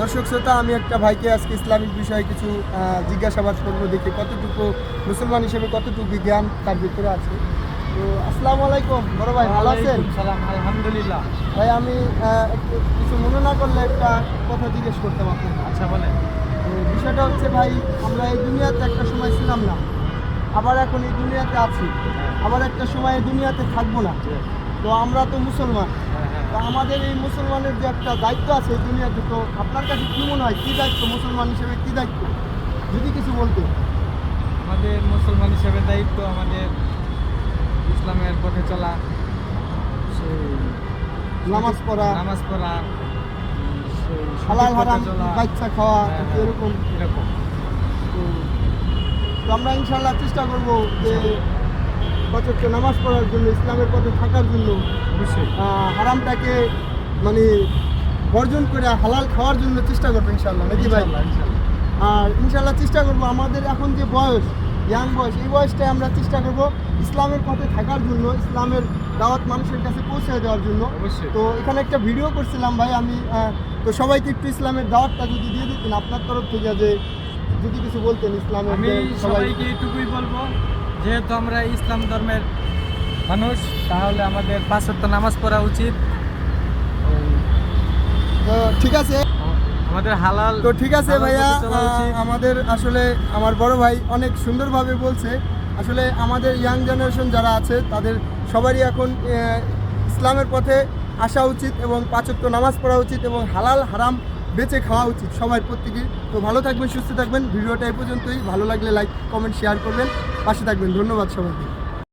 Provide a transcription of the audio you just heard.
দর্শক শ্রোতা, আমি একটা ভাইকে আজকে ইসলামিক বিষয়ে কিছু জিজ্ঞাসাবাদ করবো, দেখি কতটুকু মুসলমান হিসেবে কতটুকু জ্ঞান তার ভিতরে আছে। তো আসসালামু আলাইকুম বড় ভাই, ভালো আছেন? সালাম, আলহামদুলিল্লাহ। ভাই আমি কিছু মনে না করলে একটা কথা জিজ্ঞেস করতাম আপনাকে। আচ্ছা বলেন। তো বিষয়টা হচ্ছে ভাই, আমরা এই দুনিয়াতে একটা সময় ছিলাম না, আবার এখন এই দুনিয়াতে আছি, আবার একটা সময় এই দুনিয়াতে থাকবো না। তো আমরা তো মুসলমান, তো আমাদের এই মুসলমানের যে একটা দায়িত্ব আছে এই দুনিয়াতে, তো আপনার কাছে কী মনে হয়, কী দায়িত্ব মুসলমান হিসেবে, কী দায়িত্ব যদি কিছু বলতে? আমাদের মুসলমান হিসেবে দায়িত্ব আমাদের ইসলামের পথে চলা, সেই নামাজ পড়া, সেই হালাল সঠিক পথে হারাম চলা। বাচ্চা খাওয়া, এরকম। এরকম তো তো আমরা ইনশাল্লাহ চেষ্টা করব যে বছরকে নামাজ পড়ার জন্য, ইসলামের পথে থাকার জন্য, অবশ্যই হারামটাকে মানে বর্জন করে হালাল খাওয়ার জন্য চেষ্টা করবো ইনশাল্লাহ, নাকি ভাই? ইনশাআল্লাহ। আর ইনশাল্লাহ চেষ্টা করব আমাদের এখন যে বয়স, ইয়াং বয়স, এই বয়সটায় আমরা চেষ্টা করব ইসলামের পথে থাকার জন্য, ইসলামের দাওয়াত মানুষের কাছে পৌঁছে দেওয়ার জন্য। অবশ্যই। তো এখানে একটা ভিডিও করছিলাম ভাই আমি, তো সবাইকে একটু ইসলামের দাওয়াতটা যদি দিয়ে দিতেন আপনার তরফ থেকে, যে যদি কিছু বলতেন ইসলামের। আমি সবাইকে এইটুকুই বলবো, যেহেতু আমরা ইসলাম ধর্মের মানুষ, তাহলে আমাদের 5 ওয়াক্ত নামাজ পড়া উচিত। তো ঠিক আছে, আমাদের হালাল তো ঠিক আছে ভাইয়া, পথে চলা উচিত। আমাদের আসলে আমার বড় ভাই অনেক সুন্দরভাবে বলছে। আসলে আমাদের ইয়াং জেনারেশন যারা আছে তাদের সবারই এখন ইসলামের পথে আসা উচিত, এবং 5 ওয়াক্ত নামাজ পড়া উচিত, এবং হালাল হারাম বেঁচে খাওয়া উচিত সবার, প্রত্যেকেই। তো ভালো থাকবেন, সুস্থ থাকবেন। ভিডিওটা এই পর্যন্তই। ভালো লাগলে লাইক, কমেন্ট, শেয়ার করবেন, পাশে থাকবেন। ধন্যবাদ সবাইকে।